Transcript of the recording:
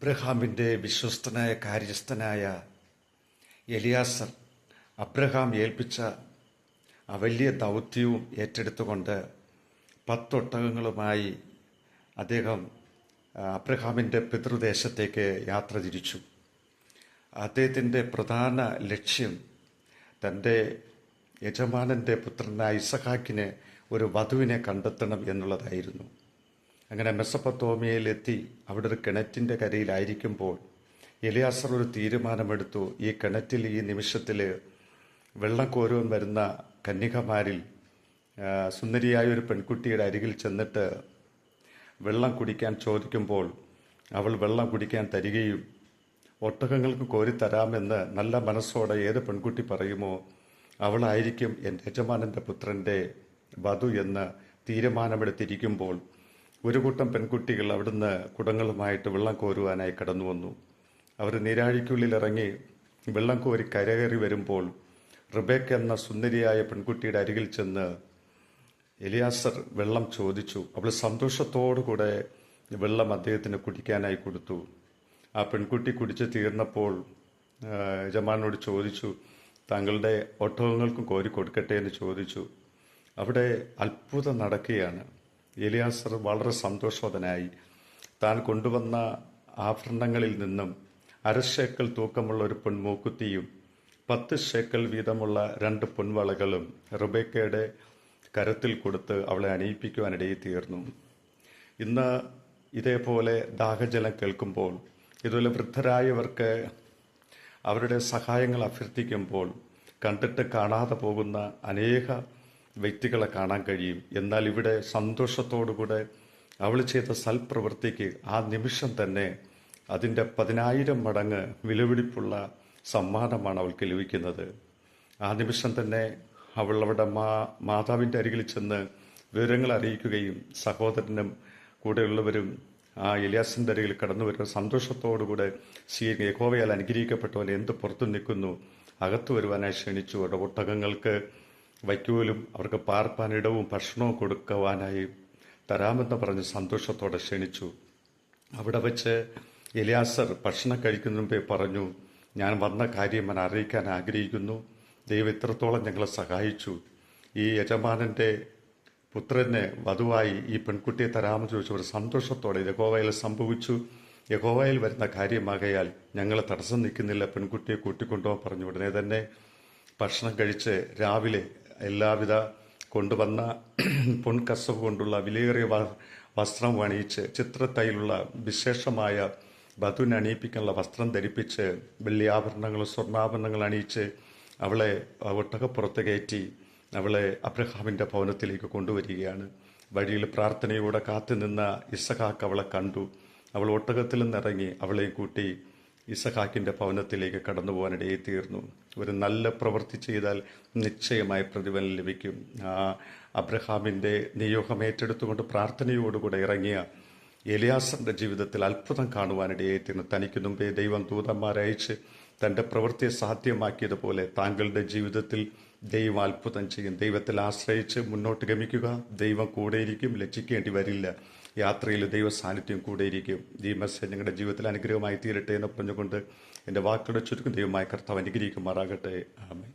അബ്രഹാമിൻ്റെ വിശ്വസ്തനായ കാര്യസ്ഥനായ Eleazar Abraham ഏൽപ്പിച്ച ആ വലിയ ദൗത്യവും ഏറ്റെടുത്തുകൊണ്ട് 10 ഒട്ടകങ്ങളുമായി അദ്ദേഹം അബ്രഹാമിൻ്റെ പിതൃദേശത്തേക്ക് യാത്ര തിരിച്ചു. അദ്ദേഹത്തിൻ്റെ പ്രധാന ലക്ഷ്യം തൻ്റെ യജമാനൻ്റെ പുത്രനായ ഇസഹാക്കിന് ഒരു വധുവിനെ കണ്ടെത്തണം എന്നുള്ളതായിരുന്നു. അങ്ങനെ മെസൊപ്പൊത്താമിയയിലെത്തി അവിടെ ഒരു കിണറ്റിൻ്റെ കരയിലായിരിക്കുമ്പോൾ എലിയാസർ ഒരു തീരുമാനമെടുത്തു. ഈ കിണറ്റിൽ ഈ നിമിഷത്തിൽ വെള്ളം കോരുവാൻ വരുന്ന കന്യകമാരിൽ സുന്ദരിയായ ഒരു പെൺകുട്ടിയുടെ അരികിൽ ചെന്നിട്ട് വെള്ളം കുടിക്കാൻ ചോദിക്കുമ്പോൾ അവൾ വെള്ളം കുടിക്കാൻ തരികയും ഒട്ടകങ്ങൾക്ക് കോരിത്തരാമെന്ന് നല്ല മനസ്സോടെ ഏത് പെൺകുട്ടി പറയുമോ അവളായിരിക്കും എൻ്റെ യജമാനൻ്റെ പുത്രൻ്റെ വധു എന്ന് തീരുമാനമെടുത്തിരിക്കുമ്പോൾ ഒരു കൂട്ടം പെൺകുട്ടികൾ അവിടുന്ന് കുടങ്ങളുമായിട്ട് വെള്ളം കോരുവാനായി കടന്നു വന്നു. അവർ നീരാഴിക്കുള്ളിലിറങ്ങി വെള്ളം കോരി കരകയറി വരുമ്പോൾ റിബേക്ക എന്ന സുന്ദരിയായ പെൺകുട്ടിയുടെ അരികിൽ ചെന്ന് എലിയാസർ വെള്ളം ചോദിച്ചു. അവൾ സന്തോഷത്തോടുകൂടെ വെള്ളം അദ്ദേഹത്തിന് കുടിക്കാനായി കൊടുത്തു. ആ പെൺകുട്ടി കുടിച്ച് തീർന്നപ്പോൾ യജമാനോട് ചോദിച്ചു, താങ്കളുടെ ഒട്ടകങ്ങൾക്കും കോരി കൊടുക്കട്ടെ എന്ന് ചോദിച്ചു. അവിടെ അത്ഭുതം നടക്കുകയാണ്. എലിയാസർ വളരെ സന്തോഷവതനായി താൻ കൊണ്ടുവന്ന ആഭരണങ്ങളിൽ നിന്നും 1/2 ശേക്കൽ തൂക്കമുള്ള ഒരു പൊൻമൂക്കുത്തിയും 10 ശേക്കൽ വീതമുള്ള 2 പൊൻവളകളും റിബേക്കയുടെ കരത്തിൽ കൊടുത്ത് അവളെ അണിയിപ്പിക്കുവാനിടയിൽ തീർന്നു. ഇന്ന് ഇതേപോലെ ദാഹജലം കേൾക്കുമ്പോൾ, ഇതുപോലെ വൃദ്ധരായവർക്ക് അവരുടെ സഹായങ്ങൾ അഭ്യർത്ഥിക്കുമ്പോൾ കണ്ടിട്ട് കാണാതെ പോകുന്ന അനേക വ്യക്തികളെ കാണാൻ കഴിയും. എന്നാൽ ഇവിടെ സന്തോഷത്തോടുകൂടെ അവൾ ചെയ്ത സൽപ്രവൃത്തിക്ക് ആ നിമിഷം തന്നെ അതിൻ്റെ 10,000 മടങ്ങ് വിലപിടിപ്പുള്ള സമ്മാനമാണ് അവൾക്ക് ലഭിക്കുന്നത്. ആ നിമിഷം തന്നെ അവൾ അവളുടെ മാതാവിൻ്റെ അരികിൽ ചെന്ന് വിവരങ്ങൾ അറിയിക്കുകയും സഹോദരനും കൂടെയുള്ളവരും ആ എലിയാസിൻ്റെ അരികിൽ കടന്നു വരുന്ന സന്തോഷത്തോടുകൂടെ യഹോവയാൽ അനുഗ്രഹിക്കപ്പെട്ടവൻ എന്ത് പുറത്തു നിൽക്കുന്നു അകത്തു വരുവാനായി ക്ഷണിച്ചു. അവരുടെ ഒട്ടകങ്ങൾക്ക് വയ്ക്കോലും അവർക്ക് പാർപ്പാനിടവും ഭക്ഷണവും കൊടുക്കുവാനായി തരാമെന്ന് പറഞ്ഞ് സന്തോഷത്തോടെ ക്ഷണിച്ചു. അവിടെ വെച്ച് എലിയാസർ ഭക്ഷണം കഴിക്കുന്നതിന് മുമ്പേ പറഞ്ഞു, ഞാൻ വന്ന കാര്യം ഞാൻ അറിയിക്കാൻ ആഗ്രഹിക്കുന്നു. ദൈവം ഇത്രത്തോളം ഞങ്ങളെ സഹായിച്ചു. ഈ യജമാനൻ്റെ പുത്രന് വധുവായി ഈ പെൺകുട്ടിയെ തരാമെന്ന് ചോദിച്ചു. ഒരു സന്തോഷത്തോടെ യഹോവയിൽ സംഭവിച്ചു, യഹോവയിൽ വരുന്ന കാര്യമാകയാൽ ഞങ്ങൾ തടസ്സം നിൽക്കുന്നില്ല, പെൺകുട്ടിയെ കൂട്ടിക്കൊണ്ടുപോകാൻ പറഞ്ഞു. ഉടനെ തന്നെ ഭക്ഷണം കഴിച്ച് രാവിലെ എല്ലാവിധ കൊണ്ടുവന്ന പൊൻകസവ് കൊണ്ടുള്ള വിലയേറിയ വസ്ത്രം അണിയിച്ച് ചിത്രത്തൈലുള്ള വിശേഷമായ വധുവിനെ അണിയിപ്പിക്കാനുള്ള വസ്ത്രം ധരിപ്പിച്ച് വെള്ളിയാഭരണങ്ങളും സ്വർണ്ണാഭരണങ്ങൾ അണിയിച്ച് അവളെ ഒട്ടകപ്പുറത്ത് കയറ്റി അവളെ അബ്രഹാമിൻ്റെ ഭവനത്തിലേക്ക് കൊണ്ടുവരികയാണ്. വഴിയിൽ പ്രാർത്ഥനയോടെ കാത്തുനിന്ന ഇസഹാക്ക് അവളെ കണ്ടു. അവൾ ഒട്ടകത്തിൽ നിന്നിറങ്ങി അവളെയും കൂട്ടി ഇസഹാക്കിൻ്റെ ഭവനത്തിലേക്ക് കടന്നു പോകാനിടയിൽ തീർന്നു. ഒരു നല്ല പ്രവൃത്തി ചെയ്താൽ നിശ്ചയമായ പ്രതിഫലം ലഭിക്കും. ആ അബ്രഹാമിൻ്റെ നിയോഗം ഏറ്റെടുത്തുകൊണ്ട് പ്രാർത്ഥനയോടുകൂടെ ഇറങ്ങിയ എലിയാസറിൻ്റെ ജീവിതത്തിൽ അത്ഭുതം കാണുവാനിടയിൽ തീർന്നു. തനിക്ക് മുമ്പേ ദൈവം ദൂതന്മാരയച്ച് തൻ്റെ പ്രവൃത്തിയെ സാധ്യമാക്കിയതുപോലെ താങ്കളുടെ ജീവിതത്തിൽ ദൈവം അത്ഭുതം ചെയ്യും. ദൈവത്തിൽ ആശ്രയിച്ച് മുന്നോട്ട് ഗമിക്കുക. ദൈവം കൂടെയിരിക്കും, ലജ്ജിക്കേണ്ടി വരില്ല. യാത്രയിൽ ദൈവ സാന്നിധ്യം കൂടെയിരിക്കും. ഈ മെസ്സേജ് നിങ്ങളുടെ ജീവിതത്തിൽ അനുഗ്രഹമായി തീരട്ടെ എന്ന് പറഞ്ഞുകൊണ്ട് എൻ്റെ വാക്കുകളുടെ ചുരുക്കം ദൈവമായ കർത്താവ് അനുഗ്രഹിക്കുമാറാകട്ടെ. ആമേൻ.